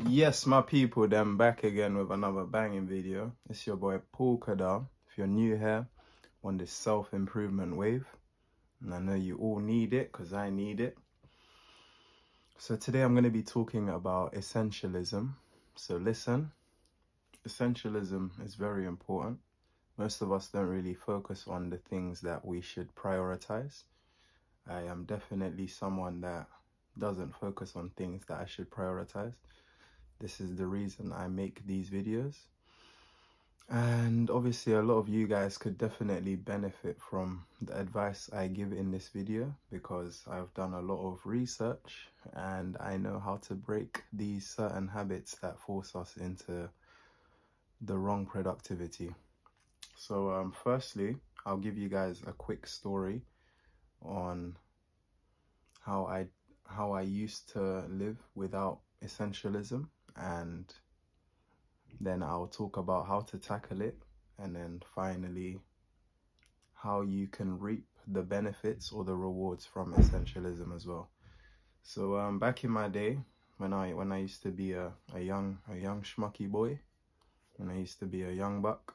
Yes, my people, then back again with another banging video. It's your boy Paul Kadar. If you're new here on this self-improvement wave, and I know you all need it because I need it. So today I'm going to be talking about essentialism. So listen, essentialism is very important. Most of us don't really focus on the things that we should prioritize. I am definitely someone that doesn't focus on things that I should prioritize. This is the reason I make these videos. And obviously a lot of you guys could definitely benefit from the advice I give in this video because I've done a lot of research and I know how to break these certain habits that force us into the wrong productivity. So firstly, I'll give you guys a quick story on how I used to live without essentialism, and then I'll talk about how to tackle it, and then finally how you can reap the benefits or the rewards from essentialism as well. So back in my day, when I used to be a young schmucky boy, when I used to be a young buck,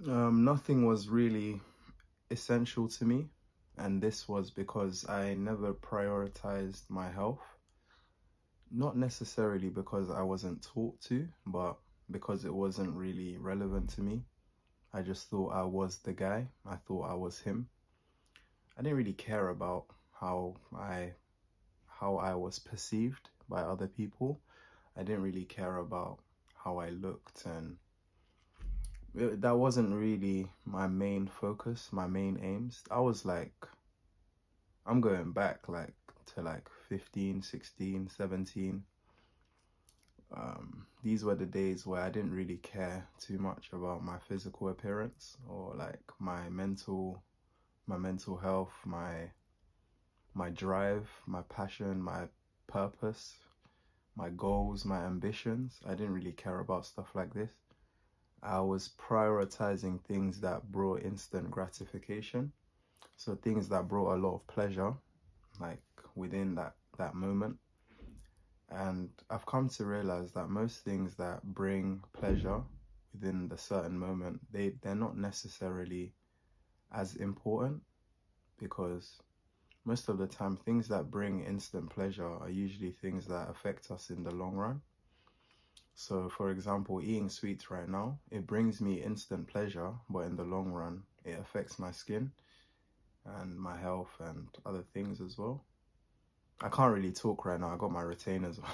nothing was really essential to me, and this was because I never prioritized my health. Not necessarily because I wasn't taught to, but because it wasn't really relevant to me. I just thought I was the guy. I thought I was him. I didn't really care about how I was perceived by other people. I didn't really care about how I looked, and that wasn't really my main focus, my main aims. I was like, I'm going back to 15, 16, 17. These were the days where I didn't really care too much about my physical appearance or like my mental health, my drive, my passion, my purpose, my goals, my ambitions. I didn't really care about stuff like this. I was prioritizing things that brought instant gratification. So things that brought a lot of pleasure, like within that moment. And I've come to realize that most things that bring pleasure within the certain moment, they're not necessarily as important, because most of the time things that bring instant pleasure are usually things that affect us in the long run. So for example, eating sweets right now, it brings me instant pleasure, but in the long run, it affects my skin and my health and other things as well. I can't really talk right now. I got my retainers on.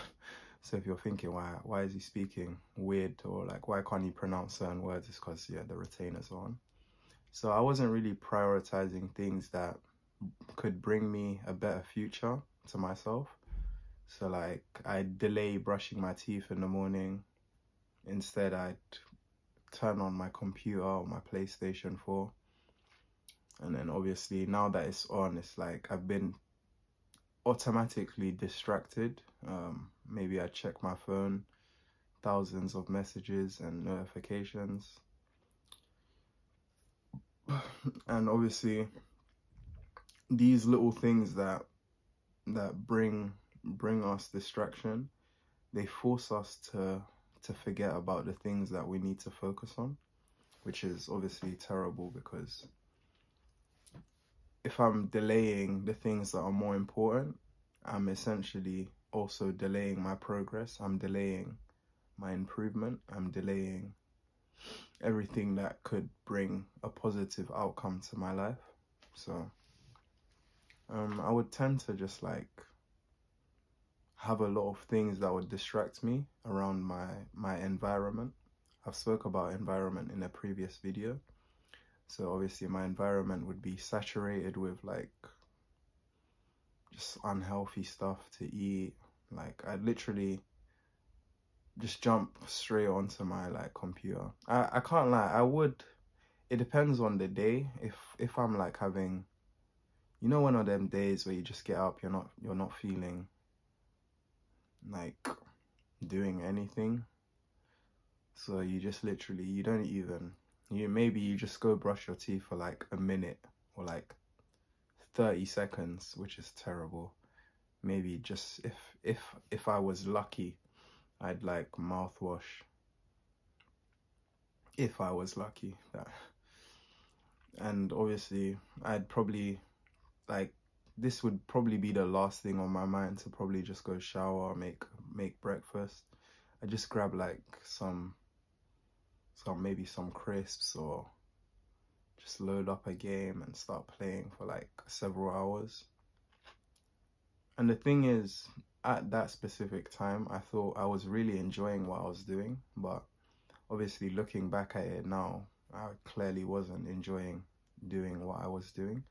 So if you're thinking, why is he speaking weird, or like why can't he pronounce certain words, it's because, yeah, the retainers are on. So I wasn't really prioritizing things that could bring me a better future to myself. So like I'd delay brushing my teeth in the morning. Instead, I'd turn on my computer or my PlayStation 4. And then obviously now that it's on, it's like I've been automatically distracted. Maybe I check my phone, thousands of messages and notifications. And obviously these little things that bring us distraction, they force us to forget about the things that we need to focus on, which is obviously terrible, because if I'm delaying the things that are more important, I'm essentially also delaying my progress. I'm delaying my improvement. I'm delaying everything that could bring a positive outcome to my life. So I would tend to just like have a lot of things that would distract me around my environment. I've spoke about environment in a previous video. So obviously my environment would be saturated with like just unhealthy stuff to eat. Like I'd literally just jump straight onto my like computer. I can't lie, it depends on the day. If I'm like having, you know, one of them days where you just get up, you're not feeling like doing anything. So you just literally, maybe you just go brush your teeth for like a minute or like 30 seconds, which is terrible. Maybe just if if I was lucky, I'd like mouthwash. If I was lucky. And obviously, I'd probably, like, this would probably be the last thing on my mind, to probably just go shower, make breakfast. I just grab like maybe some crisps, or just load up a game and start playing for like several hours. And the thing is, at that specific time, I thought I was really enjoying what I was doing, but obviously looking back at it now, I clearly wasn't enjoying doing what I was doing,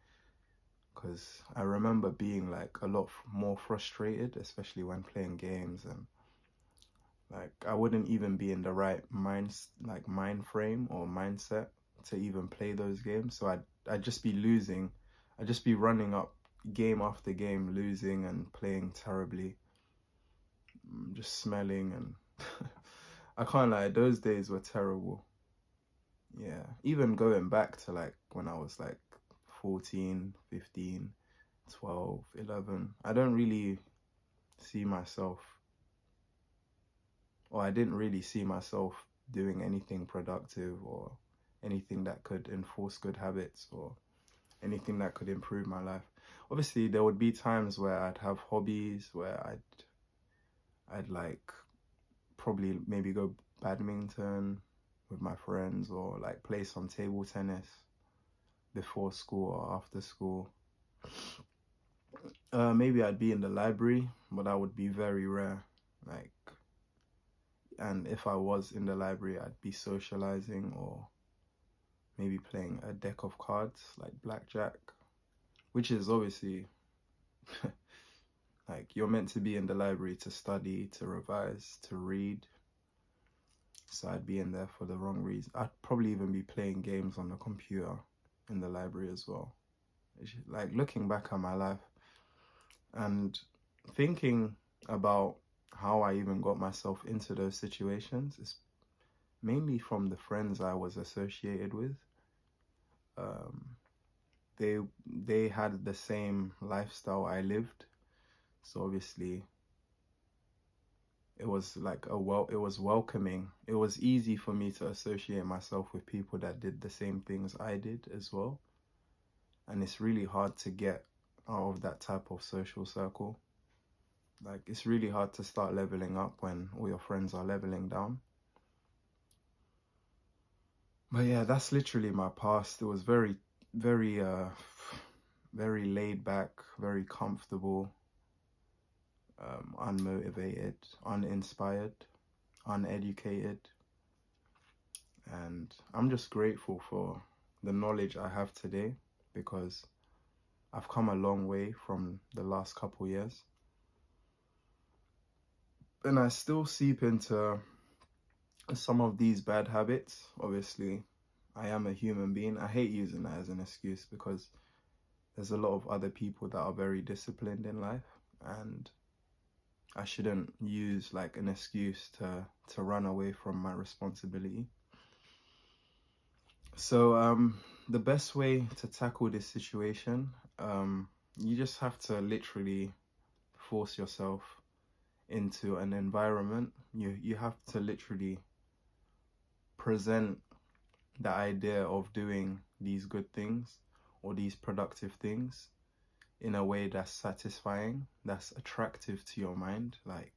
because I remember being like a lot more frustrated, especially when playing games, and like I wouldn't even be in the right mind frame or mindset to even play those games. So I'd just be losing. I'd just be running up game after game, losing and playing terribly, just smelling, and I can't lie, those days were terrible. Yeah, even going back to like when I was like 14, 15, 12, 11, I don't really see myself, or I didn't really see myself doing anything productive, or anything that could enforce good habits, or anything that could improve my life. Obviously, there would be times where I'd have hobbies, where I'd like probably maybe go badminton with my friends, or like play some table tennis before school or after school. Maybe I'd be in the library, but that would be very rare. Like, and if I was in the library, I'd be socializing, or maybe playing a deck of cards like blackjack, which is obviously like, you're meant to be in the library to study, to revise, to read. So I'd be in there for the wrong reason. I'd probably even be playing games on the computer in the library as well. Like, looking back at my life and thinking about how I even got myself into those situations, is mainly from the friends I was associated with. They had the same lifestyle I lived, so obviously it was like it was welcoming. It was easy for me to associate myself with people that did the same things I did as well. And it's really hard to get out of that type of social circle. Like, it's really hard to start leveling up when all your friends are leveling down. But yeah, that's literally my past. It was very, very, very laid back, very comfortable, unmotivated, uninspired, uneducated. And I'm just grateful for the knowledge I have today, because I've come a long way from the last couple years. And I still seep into some of these bad habits. Obviously, I am a human being. I hate using that as an excuse, because there's a lot of other people that are very disciplined in life, and I shouldn't use like an excuse to run away from my responsibility. So the best way to tackle this situation, you just have to literally force yourself into an environment. You have to literally present the idea of doing these good things, or these productive things, in a way that's satisfying, that's attractive to your mind. Like,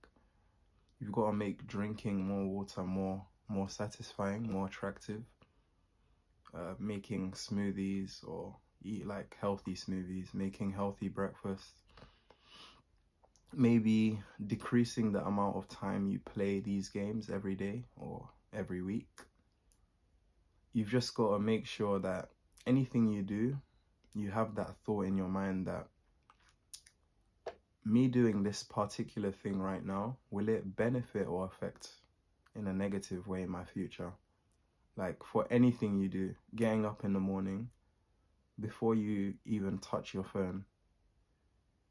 you've got to make drinking more water more satisfying, more attractive. Making smoothies, or eat like healthy smoothies, making healthy breakfast. Maybe decreasing the amount of time you play these games every day or every week. You've just got to make sure that anything you do, you have that thought in your mind that, me doing this particular thing right now, will it benefit or affect in a negative way my future? Like, for anything you do, getting up in the morning, before you even touch your phone,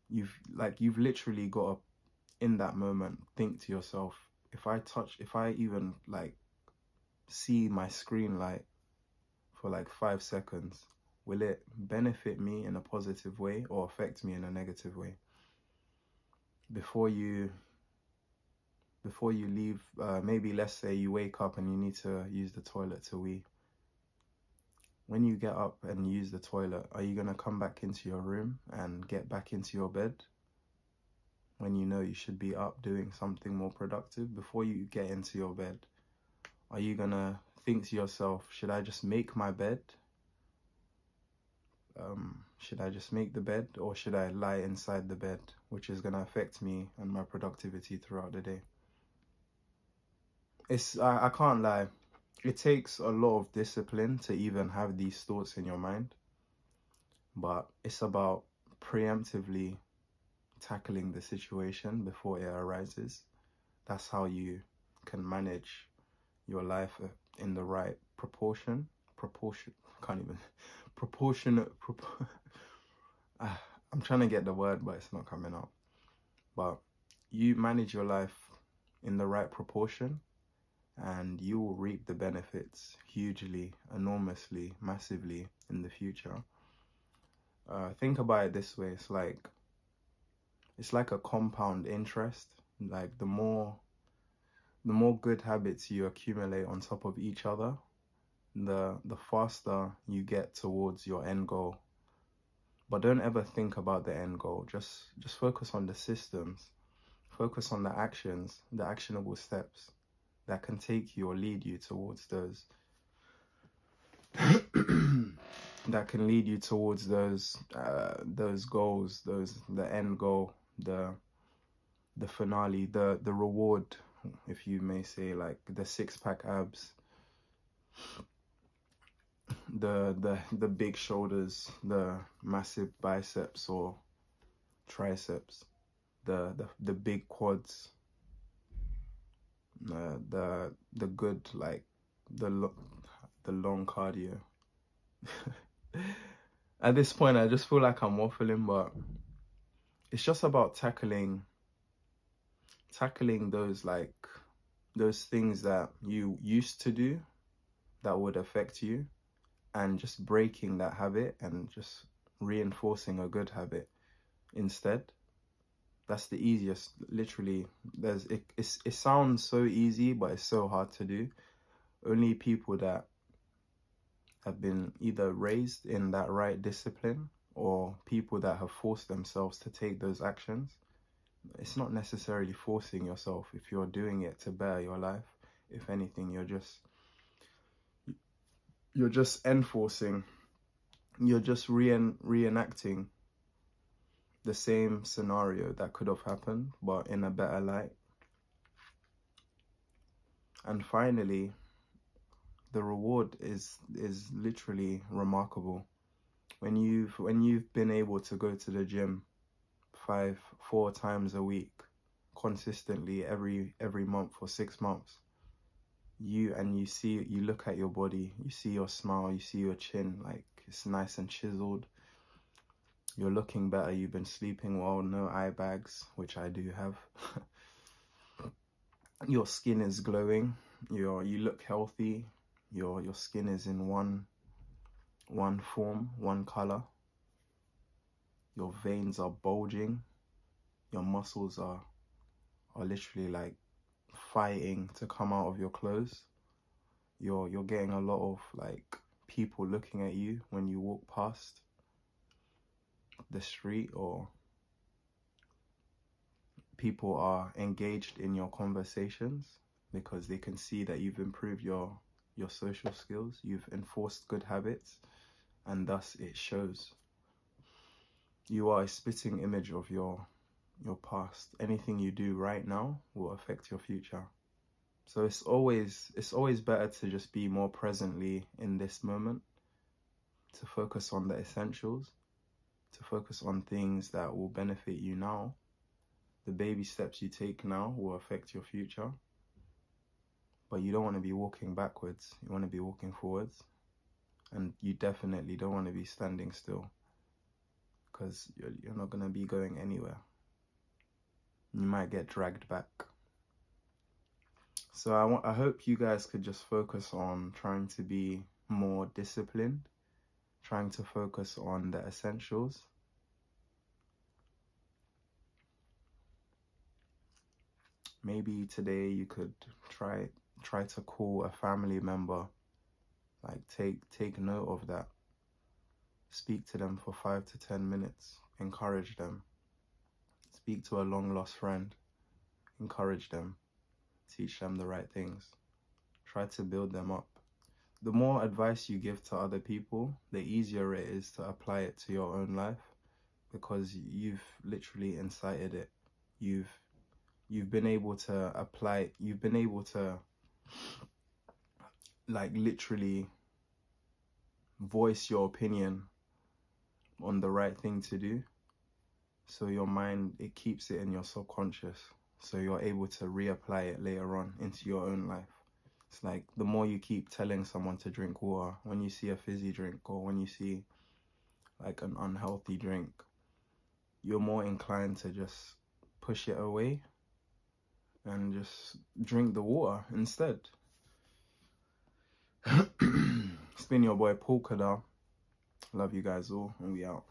you've literally got to, in that moment, think to yourself, if I even like see my screen light for like 5 seconds, will it benefit me in a positive way or affect me in a negative way? Before you before you leave, maybe let's say you wake up and you need to use the toilet to wee. When you get up and use the toilet, are you going to come back into your room and get back into your bed when you know you should be up doing something more productive? Before you get into your bed, are you going to think to yourself, should I just make my bed? Should I just make the bed, or should I lie inside the bed, which is going to affect me and my productivity throughout the day? I can't lie. It takes a lot of discipline to even have these thoughts in your mind, but it's about preemptively tackling the situation before it arises. That's how you can manage your life in the right proportionate. I'm trying to get the word, but it's not coming out. But you manage your life in the right proportion, and you will reap the benefits hugely, enormously, massively in the future. Think about it this way. It's like a compound interest. Like the more good habits you accumulate on top of each other, the faster you get towards your end goal. But don't ever think about the end goal. Just focus on the systems. Focus on the actions, the actionable steps that can take you or lead you towards those that can lead you towards those goals, the end goal, the finale, the reward, if you may say, like the 6-pack abs, the big shoulders, the massive biceps or triceps, the big quads, the good, like the long cardio. At this point, I just feel like I'm waffling, but it's just about tackling those things that you used to do that would affect you, and just breaking that habit and just reinforcing a good habit instead. That's the easiest. Literally, it sounds so easy, but it's so hard to do. Only people that have been either raised in that right discipline, or people that have forced themselves to take those actions. It's not necessarily forcing yourself if you're doing it to better your life. If anything, you're just enforcing. You're just reenacting the same scenario that could have happened, but in a better light. And finally, the reward is literally remarkable. When you've been able to go to the gym 4 times a week consistently every month for 6 months, you look at your body, you see your smile, you see your chin, like it's nice and chiseled. You're looking better, you've been sleeping well, no eye bags, which I do have. Your skin is glowing, you look healthy, your skin is in one form, one color. Your veins are bulging, your muscles are literally like fighting to come out of your clothes. You're getting a lot of like people looking at you when you walk past the street, or people are engaged in your conversations because they can see that you've improved your social skills, you've enforced good habits, and thus it shows. You are a spitting image of your past. Anything you do right now will affect your future. So it's always better to just be more presently in this moment, to focus on the essentials, to focus on things that will benefit you now. The baby steps you take now will affect your future. But you don't want to be walking backwards. You want to be walking forwards. And you definitely don't want to be standing still, because you're not going to be going anywhere. You might get dragged back. So I hope you guys could just focus on trying to be more disciplined, trying to focus on the essentials. maybe today you could try to call a family member. Like take note of that. Speak to them for 5 to 10 minutes. Encourage them. Speak to a long lost friend. Encourage them. Teach them the right things. Try to build them up. The more advice you give to other people, the easier it is to apply it to your own life, because you've literally incited it. You've been able to apply, you've been able to like literally voice your opinion on the right thing to do. So your mind, it keeps it in your subconscious. So you're able to reapply it later on into your own life. It's like the more you keep telling someone to drink water, when you see a fizzy drink or when you see like an unhealthy drink, you're more inclined to just push it away and just drink the water instead. It's been your boy Polka. Love you guys all, and we out.